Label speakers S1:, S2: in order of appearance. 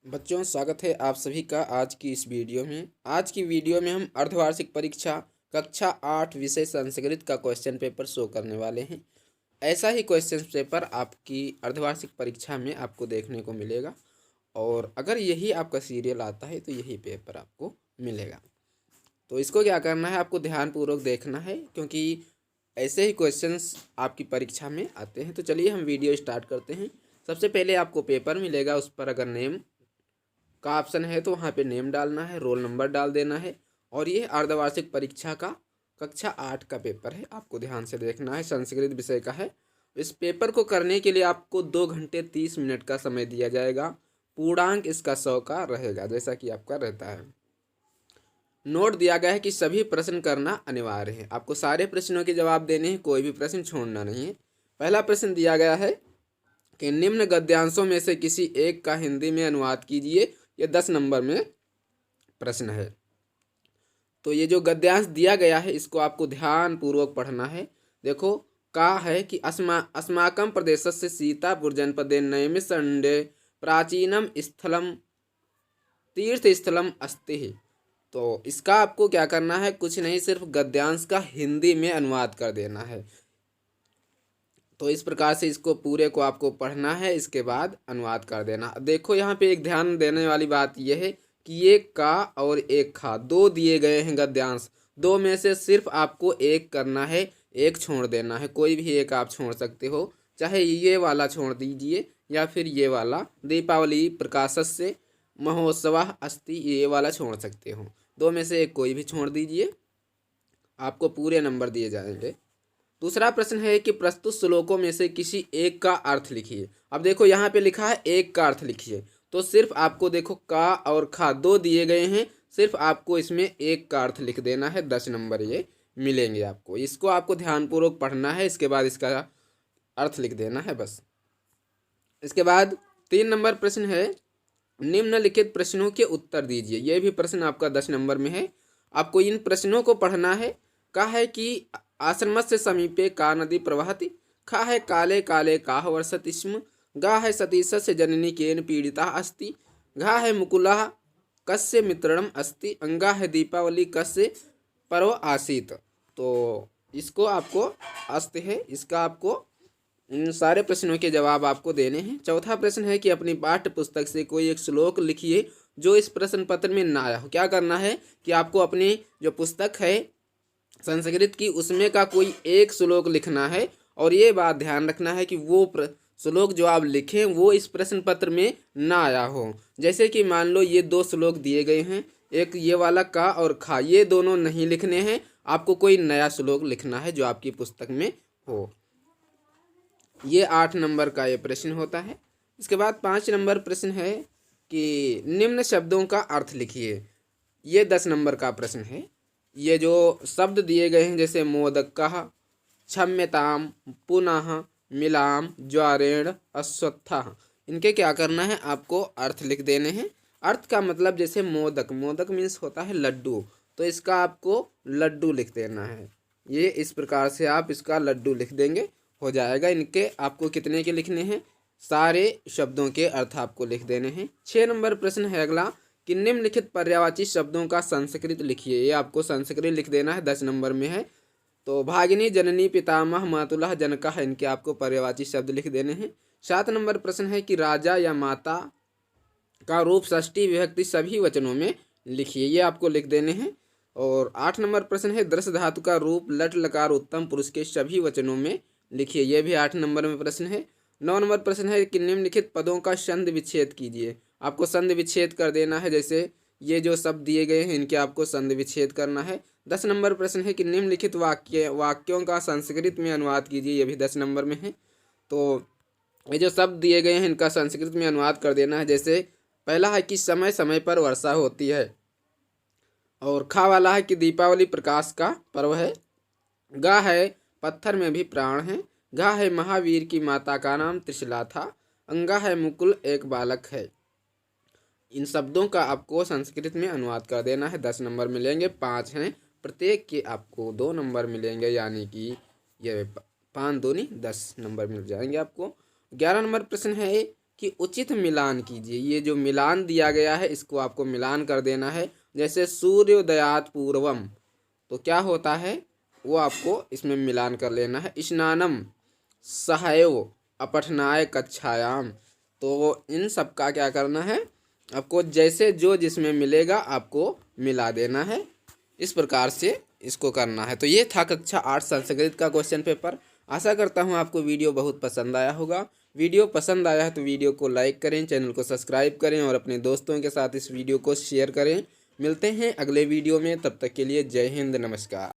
S1: बच्चों, स्वागत है आप सभी का आज की इस वीडियो में। आज की वीडियो में हम अर्धवार्षिक परीक्षा कक्षा 8 विषय संस्कृत का क्वेश्चन पेपर शो करने वाले हैं। ऐसा ही क्वेश्चन पेपर आपकी अर्धवार्षिक परीक्षा में आपको देखने को मिलेगा और अगर यही आपका सीरियल आता है तो यही पेपर आपको मिलेगा। तो इसको क्या करना है, आपको ध्यानपूर्वक देखना है क्योंकि ऐसे ही क्वेश्चंस आपकी परीक्षा में आते हैं। तो चलिए हम वीडियो स्टार्ट करते हैं। सबसे पहले आपको पेपर मिलेगा, उस पर अगर नेम का ऑप्शन है तो वहाँ पे नेम डालना है, रोल नंबर डाल देना है। और ये अर्धवार्षिक परीक्षा का कक्षा 8 का पेपर है, आपको ध्यान से देखना है, संस्कृत विषय का है। इस पेपर को करने के लिए आपको 2 घंटे 30 मिनट का समय दिया जाएगा। पूर्णांक इसका 100 का रहेगा, जैसा कि आपका रहता है। नोट दिया गया है कि सभी प्रश्न करना अनिवार्य है, आपको सारे प्रश्नों के जवाब देने हैं, कोई भी प्रश्न छोड़ना नहीं है। पहला प्रश्न दिया गया है कि निम्न गद्यांशों में से किसी एक का हिंदी में अनुवाद कीजिए। ये 10 नंबर में प्रश्न है। तो ये जो गद्यांश दिया गया है इसको आपको ध्यान पूर्वक पढ़ना है। देखो, कहा है कि अस्माकं प्रदेशस्य सीतापुर जनपदे नैमिषारण्ये प्राचीनम स्थलम तीर्थस्थलम अस्ति। तो इसका आपको क्या करना है, कुछ नहीं, सिर्फ गद्यांश का हिंदी में अनुवाद कर देना है। तो इस प्रकार से इसको पूरे को आपको पढ़ना है, इसके बाद अनुवाद कर देना। देखो यहाँ पे एक ध्यान देने वाली बात यह है कि ये का और एक खा दो दिए गए हैं गद्यांश, दो में से सिर्फ आपको एक करना है, एक छोड़ देना है। कोई भी एक आप छोड़ सकते हो, चाहे ये वाला छोड़ दीजिए या फिर ये वाला दीपावली प्रकाशस्य महोत्सव अस्ति, ये वाला छोड़ सकते हो। दो में से एक कोई भी छोड़ दीजिए, आपको पूरे नंबर दिए जाएंगे। दूसरा प्रश्न है कि प्रस्तुत श्लोकों में से किसी एक का अर्थ लिखिए। अब देखो यहाँ पे लिखा है एक का अर्थ लिखिए, तो सिर्फ आपको देखो का और खा दो दिए गए हैं, सिर्फ आपको इसमें एक का अर्थ लिख देना है। 10 नंबर ये मिलेंगे आपको। इसको आपको ध्यानपूर्वक पढ़ना है, इसके बाद इसका अर्थ लिख देना है बस। इसके बाद 3 नंबर प्रश्न है, निम्नलिखित प्रश्नों के उत्तर दीजिए। ये भी प्रश्न आपका 10 नंबर में है। आपको इन प्रश्नों को पढ़ना है। कहा है कि आश्रमस्य समीपे का नदी प्रवहति, खा है काले काले काह वर्षति स्म, गा है सतीशस्य जननी केन पीड़िता अस्ति, घा है मुकुला कस्य मित्रणम अस्ति, अंगा है दीपावली कस्य पर्व आसीत। तो इसको आपको अस्त है, इसका आपको इन सारे प्रश्नों के जवाब आपको देने हैं। चौथा प्रश्न है कि अपनी पाठ्य पुस्तक से कोई एक श्लोक लिखिए जो इस प्रश्न पत्र में ना आया हो। क्या करना है कि आपको अपनी जो पुस्तक है संस्कृत की उसमें का कोई एक श्लोक लिखना है, और ये बात ध्यान रखना है कि वो श्लोक जो आप लिखें वो इस प्रश्न पत्र में ना आया हो। जैसे कि मान लो ये 2 श्लोक दिए गए हैं, एक ये वाला का और खा, ये दोनों नहीं लिखने हैं, आपको कोई नया श्लोक लिखना है जो आपकी पुस्तक में हो। ये 8 नंबर का ये प्रश्न होता है। इसके बाद 5 नंबर प्रश्न है कि निम्न शब्दों का अर्थ लिखिए। ये 10 नंबर का प्रश्न है। ये जो शब्द दिए गए हैं जैसे मोदकः, क्षम्यताम, पुनः, मिलाम, ज्वारेण, अश्वत्थः, इनके क्या करना है, आपको अर्थ लिख देने हैं। अर्थ का मतलब जैसे मोदक, मोदक मीन्स होता है लड्डू, तो इसका आपको लड्डू लिख देना है। ये इस प्रकार से आप इसका लड्डू लिख देंगे, हो जाएगा। इनके आपको कितने के लिखने हैं, सारे शब्दों के अर्थ आपको लिख देने हैं। 6 नंबर प्रश्न है अगला कि निम्नलिखित पर्यायवाची शब्दों का संस्कृत लिखिए। ये आपको संस्कृत लिख देना है, 10 नंबर में है। तो भागिनी, जननी, पितामह, मातुलः, जनकः, इनके आपको पर्यायवाची शब्द लिख देने हैं। 7 नंबर प्रश्न है कि राजा या माता का रूप षष्ठी विभक्ति सभी वचनों में लिखिए। ये आपको लिख देने हैं। और 8 नंबर प्रश्न है दृश्य धातु का रूप लट लकार उत्तम पुरुष के सभी वचनों में लिखिए। ये भी 8 नंबर में प्रश्न है। 9 नंबर प्रश्न है कि निम्नलिखित पदों का संधि विच्छेद कीजिए। आपको संधि विच्छेद कर देना है, जैसे ये जो शब्द दिए गए हैं इनके आपको संधि विच्छेद करना है। 10 नंबर प्रश्न है कि निम्नलिखित वाक्यों का संस्कृत में अनुवाद कीजिए। ये भी 10 नंबर में है। तो ये जो शब्द दिए गए हैं इनका संस्कृत में अनुवाद कर देना है। जैसे पहला है कि समय समय पर वर्षा होती है, और खा वाला है कि दीपावली प्रकाश का पर्व है, गा है पत्थर में भी प्राण है, घा है महावीर की माता का नाम त्रिशला था, अंगा है मुकुल एक बालक है। इन शब्दों का आपको संस्कृत में अनुवाद कर देना है। 10 नंबर मिलेंगे, 5 हैं, प्रत्येक के आपको 2 नंबर मिलेंगे, यानी कि ये 5 दूनी 10 नंबर मिल जाएंगे आपको। 11 नंबर प्रश्न है कि उचित मिलान कीजिए। ये जो मिलान दिया गया है इसको आपको मिलान कर देना है। जैसे सूर्योदयात पूर्वम, तो क्या होता है वो आपको इसमें मिलान कर लेना है। स्नानम सहयो अपठनाय कक्षायाम, तो इन सब का क्या करना है आपको, जैसे जो जिसमें मिलेगा आपको मिला देना है। इस प्रकार से इसको करना है। तो ये था कक्षा 8 संस्कृत का क्वेश्चन पेपर। आशा करता हूँ आपको वीडियो बहुत पसंद आया होगा। वीडियो पसंद आया है तो वीडियो को लाइक करें, चैनल को सब्सक्राइब करें और अपने दोस्तों के साथ इस वीडियो को शेयर करें। मिलते हैं अगले वीडियो में, तब तक के लिए जय हिंद, नमस्कार।